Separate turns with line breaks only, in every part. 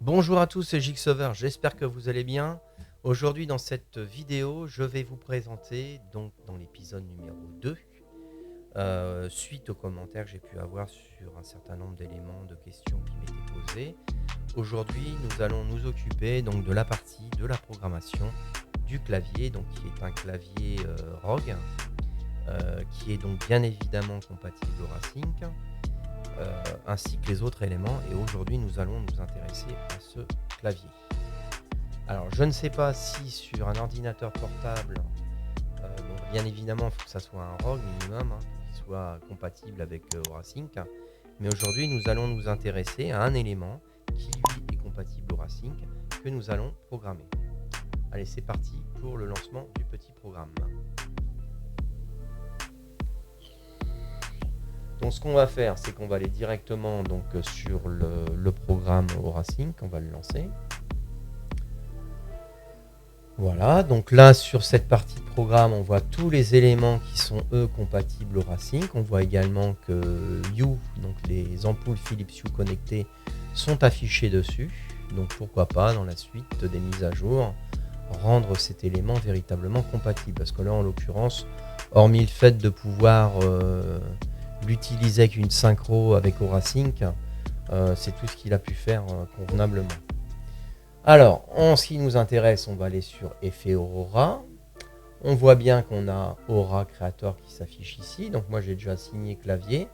Bonjour à tous, c'est Jigsaver, j'espère que vous allez bien. Aujourd'hui dans cette vidéo, je vais vous présenter, donc dans l'épisode numéro 2, suite aux commentaires que j'ai pu avoir sur un certain nombre d'éléments de questions qui m'étaient posées. Aujourd'hui, nous allons nous occuper donc de la partie de la programmation du clavier, donc qui est un clavier Rogue, qui est donc bien évidemment compatible au Racing. Ainsi que les autres éléments, et aujourd'hui nous allons nous intéresser à ce clavier. Alors je ne sais pas si sur un ordinateur portable, bon, bien évidemment il faut que ça soit un ROG minimum, pour qu'il soit compatible avec Aurasync, mais aujourd'hui nous allons nous intéresser à un élément qui lui est compatible au Aurasync, que nous allons programmer. Allez, c'est parti pour le lancement du petit programme. Donc ce qu'on va faire, c'est qu'on va aller directement donc, sur le programme Aurasync, on va le lancer. Voilà, donc là sur cette partie de programme, on voit tous les éléments qui sont eux compatibles Aurasync. On voit également que Hue, donc les ampoules Philips Hue connectées, sont affichées dessus. Donc pourquoi pas dans la suite des mises à jour, rendre cet élément véritablement compatible. Parce que là en l'occurrence, hormis le fait de pouvoir l'utiliser avec une synchro avec Aurasync, c'est tout ce qu'il a pu faire convenablement. Alors, en ce qui nous intéresse, on va aller sur Effet Aurora. On voit bien qu'on a Aura Creator qui s'affiche ici. Donc moi, j'ai déjà assigné clavier.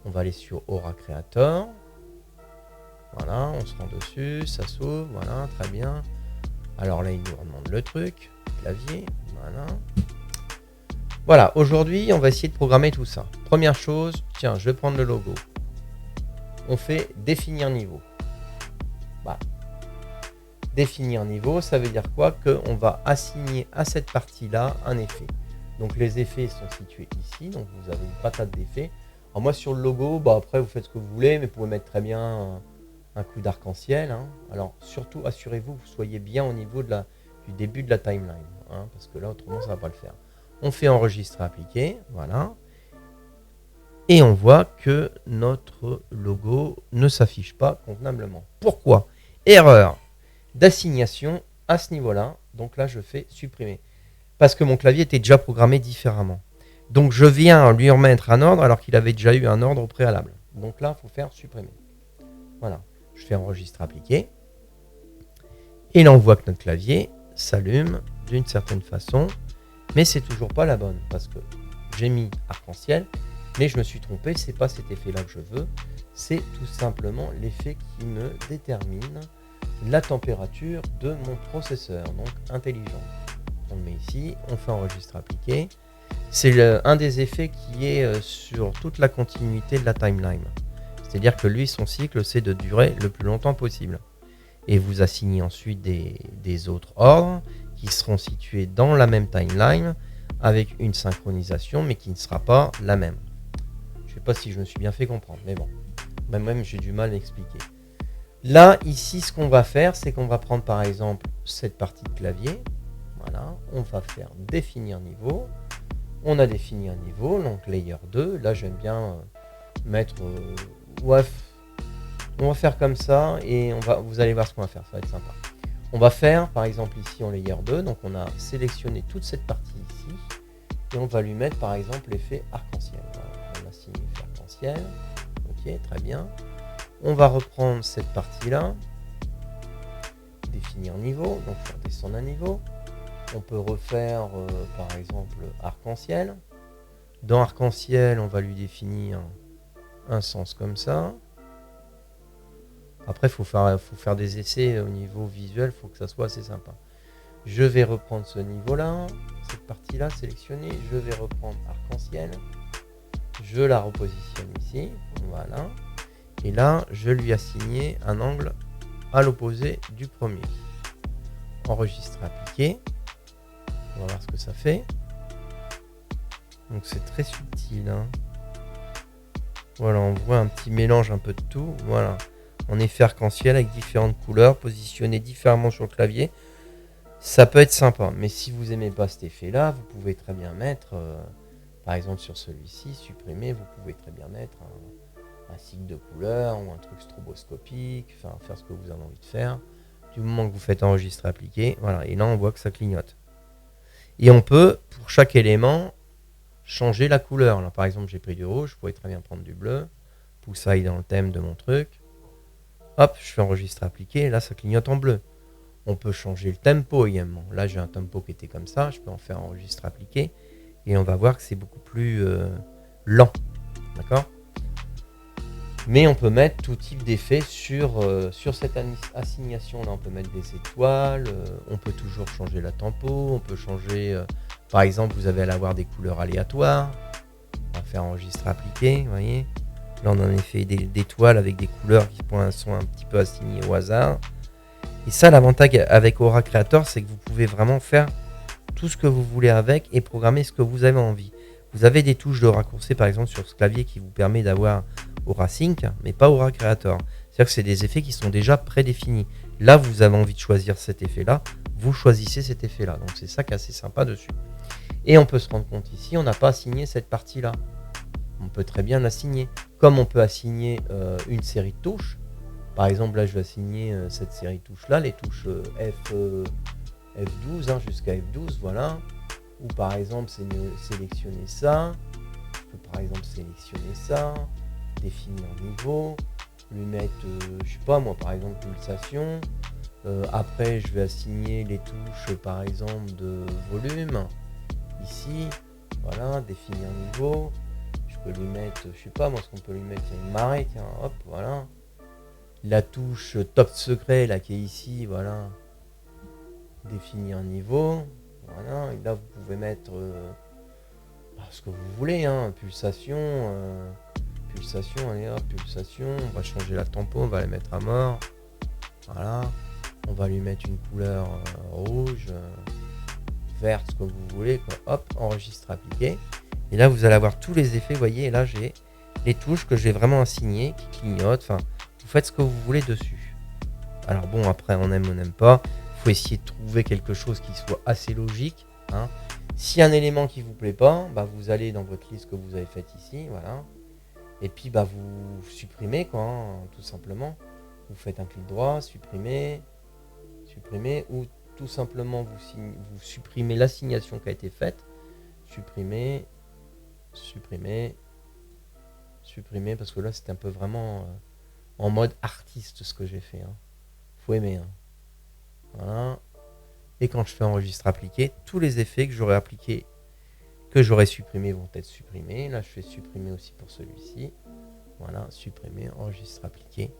On va aller sur Aura Creator. Voilà, on se rend dessus, ça s'ouvre. Voilà, très bien. Alors là, il nous demande le truc. Clavier, voilà. Voilà, aujourd'hui, on va essayer de programmer tout ça. Première chose, tiens, je vais prendre le logo. On fait définir niveau. Voilà. Définir niveau, ça veut dire quoi? Qu'on va assigner à cette partie-là un effet. Donc les effets sont situés ici, donc vous avez une patate d'effets. Alors moi sur le logo, après vous faites ce que vous voulez, mais vous pouvez mettre très bien un coup d'arc-en-ciel. Alors surtout assurez-vous que vous soyez bien au niveau du début de la timeline, parce que là autrement ça ne va pas le faire. On fait enregistrer, appliquer, voilà. Et on voit que notre logo ne s'affiche pas convenablement. Pourquoi? Erreur d'assignation à ce niveau-là. Donc là, je fais supprimer. Parce que mon clavier était déjà programmé différemment. Donc je viens lui remettre un ordre alors qu'il avait déjà eu un ordre au préalable. Donc là, il faut faire supprimer. Voilà. Je fais enregistrer, appliquer. Et là, on voit que notre clavier s'allume d'une certaine façon. Mais c'est toujours pas la bonne. Parce que j'ai mis arc-en-ciel. Mais je me suis trompé. C'est pas cet effet-là que je veux. C'est tout simplement l'effet qui me détermine la température de mon processeur, donc intelligent. On le met ici, on fait enregistrer, appliquer. C'est un des effets qui est sur toute la continuité de la timeline. C'est-à-dire que lui, son cycle, c'est de durer le plus longtemps possible. Et vous assignez ensuite des autres ordres qui seront situés dans la même timeline avec une synchronisation, mais qui ne sera pas la même. Je ne sais pas si je me suis bien fait comprendre, mais bon. Même j'ai du mal à expliquer. Là, ici, ce qu'on va faire, c'est qu'on va prendre par exemple cette partie de clavier. Voilà, on va faire définir niveau. On a défini un niveau, donc layer 2. Là, j'aime bien mettre... on va faire comme ça et vous allez voir ce qu'on va faire, ça va être sympa. On va faire, par exemple, ici en layer 2. Donc, on a sélectionné toute cette partie ici. Et on va lui mettre, par exemple, l'effet arc-en-ciel. Voilà, on a signé l'effet arc-en-ciel. Ok, très bien. On va reprendre cette partie-là, définir niveau, donc faire descendre un niveau. On peut refaire, par exemple, arc-en-ciel. Dans arc-en-ciel, on va lui définir un sens comme ça. Après, il faut faire des essais au niveau visuel, il faut que ça soit assez sympa. Je vais reprendre ce niveau-là, cette partie-là sélectionnée. Je vais reprendre arc-en-ciel. Je la repositionne ici, voilà. Et là, je lui ai assigné un angle à l'opposé du premier. Enregistrer, appliquer. On va voir ce que ça fait. Donc c'est très subtil. Voilà, on voit un petit mélange un peu de tout. Voilà. En effet arc-en-ciel avec différentes couleurs, positionnées différemment sur le clavier. Ça peut être sympa. Mais si vous n'aimez pas cet effet-là, vous pouvez très bien mettre, par exemple sur celui-ci, supprimer, vous pouvez très bien mettre un cycle de couleurs ou un truc stroboscopique, enfin faire ce que vous avez envie de faire. Du moment que vous faites enregistrer appliquer, voilà, et là on voit que ça clignote. Et on peut, pour chaque élément, changer la couleur. Là, par exemple, j'ai pris du rouge, je pourrais très bien prendre du bleu, poussaille dans le thème de mon truc. Hop, je fais enregistrer appliquer, et là ça clignote en bleu. On peut changer le tempo également. Là j'ai un tempo qui était comme ça, je peux en faire enregistrer appliquer, et on va voir que c'est beaucoup plus lent. D'accord ? Mais on peut mettre tout type d'effet sur cette assignation là. On peut mettre des étoiles, on peut toujours changer la tempo, on peut changer, par exemple vous allez avoir des couleurs aléatoires. On va faire enregistrer appliquer, vous voyez. Là on a un effet d'étoiles avec des couleurs qui sont un petit peu assignées au hasard. Et ça, l'avantage avec Aura Creator, c'est que vous pouvez vraiment faire tout ce que vous voulez avec et programmer ce que vous avez envie. Vous avez des touches de raccourci par exemple sur ce clavier qui vous permet d'avoir Aura Sync, mais pas Aura Creator. C'est-à-dire que c'est des effets qui sont déjà prédéfinis. Là, vous avez envie de choisir cet effet-là, vous choisissez cet effet-là. Donc c'est ça qui est assez sympa dessus. Et on peut se rendre compte ici, on n'a pas assigné cette partie-là. On peut très bien l'assigner. Comme on peut assigner une série de touches. Par exemple, là, je vais assigner cette série de touches-là, les touches F12 jusqu'à F12, voilà. Ou par exemple, sélectionner ça. Je peux par exemple sélectionner ça, définir niveau, lui mettre, je sais pas moi, par exemple, pulsation. Après, je vais assigner les touches, par exemple, de volume. Ici, voilà, définir niveau. Je peux lui mettre, je sais pas moi, ce qu'on peut lui mettre, il y a une marée, tiens, hop, voilà. La touche top secret là qui est ici, voilà, définir niveau, voilà, et là vous pouvez mettre ce que vous voulez, pulsation, allez hop, pulsation, on va changer la tempo, on va la mettre à mort, voilà, on va lui mettre une couleur rouge, verte, ce que vous voulez, quoi. Hop, enregistre, appliquer, et là vous allez avoir tous les effets, vous voyez, et là j'ai les touches que j'ai vraiment assignées, qui clignotent, enfin, vous faites ce que vous voulez dessus. Alors bon, après on aime, on n'aime pas. Il faut essayer de trouver quelque chose qui soit assez logique. Si un élément qui vous plaît pas, vous allez dans votre liste que vous avez faite ici, voilà. Et puis vous supprimez quoi, tout simplement. Vous faites un clic droit, supprimer, ou tout simplement vous supprimez l'assignation qui a été faite. Supprimer, parce que là c'était un peu vraiment en mode artiste ce que j'ai fait. Faut aimer. Voilà. Et quand je fais enregistrer appliquer, tous les effets que j'aurais appliqués, que j'aurais supprimés vont être supprimés. Là je fais supprimer aussi pour celui-ci. Voilà, supprimer, enregistrer appliquer.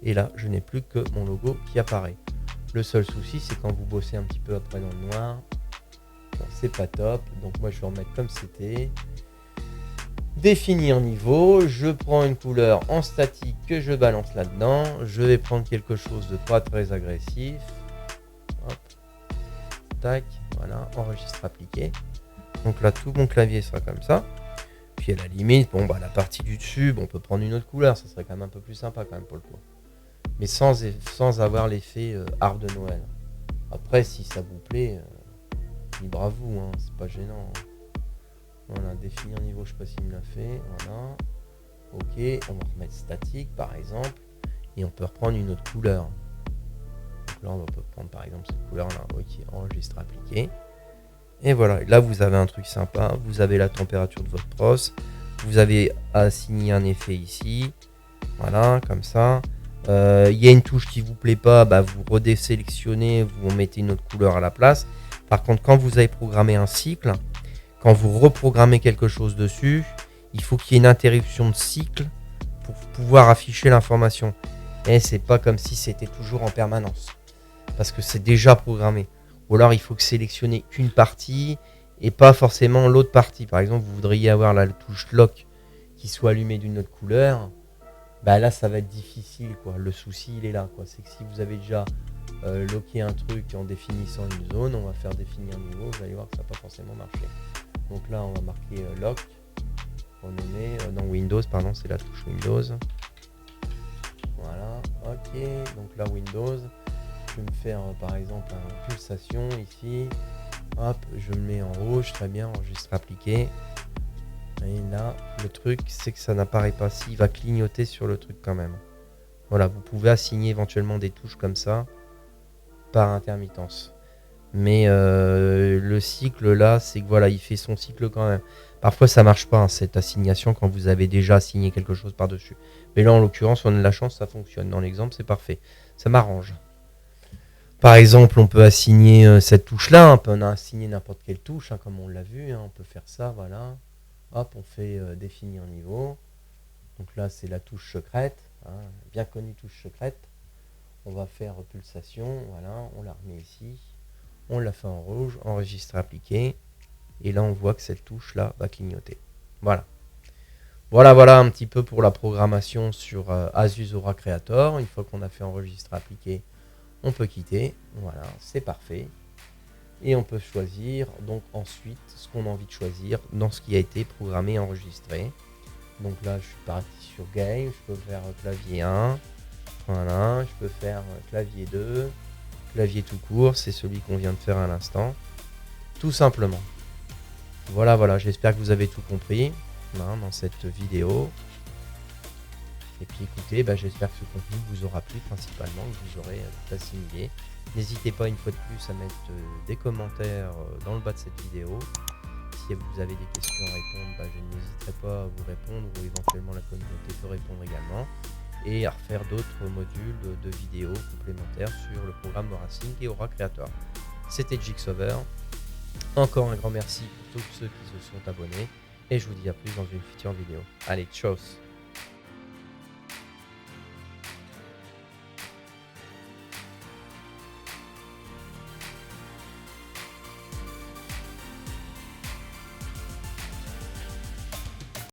Et là je n'ai plus que mon logo qui apparaît. Le seul souci c'est quand vous bossez un petit peu après dans le noir. Bon, c'est pas top. Donc moi je vais remettre comme c'était. Définir niveau, je prends une couleur en statique que je balance là-dedans, je vais prendre quelque chose de pas très agressif, hop, tac, voilà, enregistre appliqué, donc là tout mon clavier sera comme ça, puis à la limite, la partie du dessus, on peut prendre une autre couleur, ça serait quand même un peu plus sympa quand même pour le coup, mais sans avoir l'effet art de Noël. Après si ça vous plaît, libre à vous, c'est pas gênant. Voilà, définir niveau, je sais pas s'il me l'a fait. Voilà. Ok, on va remettre statique par exemple. Et on peut reprendre une autre couleur. Donc là, on peut prendre par exemple cette couleur-là. Ok, enregistre, appliquer. Et voilà, là vous avez un truc sympa. Vous avez la température de votre pros. Vous avez assigné un effet ici. Voilà, comme ça. Il y a une touche qui vous plaît pas, vous redésélectionnez, vous mettez une autre couleur à la place. Par contre, quand vous avez programmé un cycle, quand vous reprogrammez quelque chose dessus, il faut qu'il y ait une interruption de cycle pour pouvoir afficher l'information. Et c'est pas comme si c'était toujours en permanence. Parce que c'est déjà programmé. Ou alors il faut que sélectionner qu'une partie et pas forcément l'autre partie. Par exemple, vous voudriez avoir la touche lock qui soit allumée d'une autre couleur. Là ça va être difficile, quoi. Le souci il est là, quoi. C'est que si vous avez déjà locké un truc en définissant une zone, on va faire définir un niveau, vous allez voir que ça va pas forcément marcher. Donc là on va marquer lock, renommer, non Windows, pardon, c'est la touche Windows. Voilà, ok, donc là Windows, je vais me faire par exemple une pulsation ici, hop, je me mets en rouge, très bien, enregistre appliqué. Et là, le truc, c'est que ça n'apparaît pas. Il va clignoter sur le truc quand même. Voilà, vous pouvez assigner éventuellement des touches comme ça par intermittence. Mais le cycle là, c'est que voilà, il fait son cycle quand même. Parfois ça marche pas, hein, cette assignation, quand vous avez déjà assigné quelque chose par-dessus. Mais là en l'occurrence, on a de la chance, ça fonctionne. Dans l'exemple, c'est parfait. Ça m'arrange. Par exemple, on peut assigner cette touche-là. On peut assigner n'importe quelle touche, hein, comme on l'a vu. Hein, on peut faire ça, voilà. Hop, on fait définir niveau. Donc là, c'est la touche secrète. Hein, bien connue touche secrète. On va faire pulsation. Voilà, on la remet ici. On la fait en rouge, enregistrer, appliquer. Et là, on voit que cette touche-là va clignoter. Voilà. Voilà un petit peu pour la programmation sur Asus Aura Creator. Une fois qu'on a fait enregistrer, appliquer, on peut quitter. Voilà, c'est parfait. Et on peut choisir donc ensuite ce qu'on a envie de choisir dans ce qui a été programmé et enregistré. Donc là, je suis parti sur Game. Je peux faire clavier 1. Voilà, je peux faire clavier 2. Clavier tout court, c'est celui qu'on vient de faire à l'instant. Tout simplement. Voilà, j'espère que vous avez tout compris dans cette vidéo. Et puis écoutez, j'espère que ce contenu vous aura plu principalement, que vous aurez assimilé. N'hésitez pas une fois de plus à mettre des commentaires dans le bas de cette vidéo. Si vous avez des questions à répondre, je n'hésiterai pas à vous répondre, ou éventuellement la communauté peut répondre également. Et à refaire d'autres modules de vidéos complémentaires sur le programme Aura-Sync et Aura Creator. C'était Jigsover. Encore un grand merci pour tous ceux qui se sont abonnés. Et je vous dis à plus dans une future vidéo. Allez, tchuss!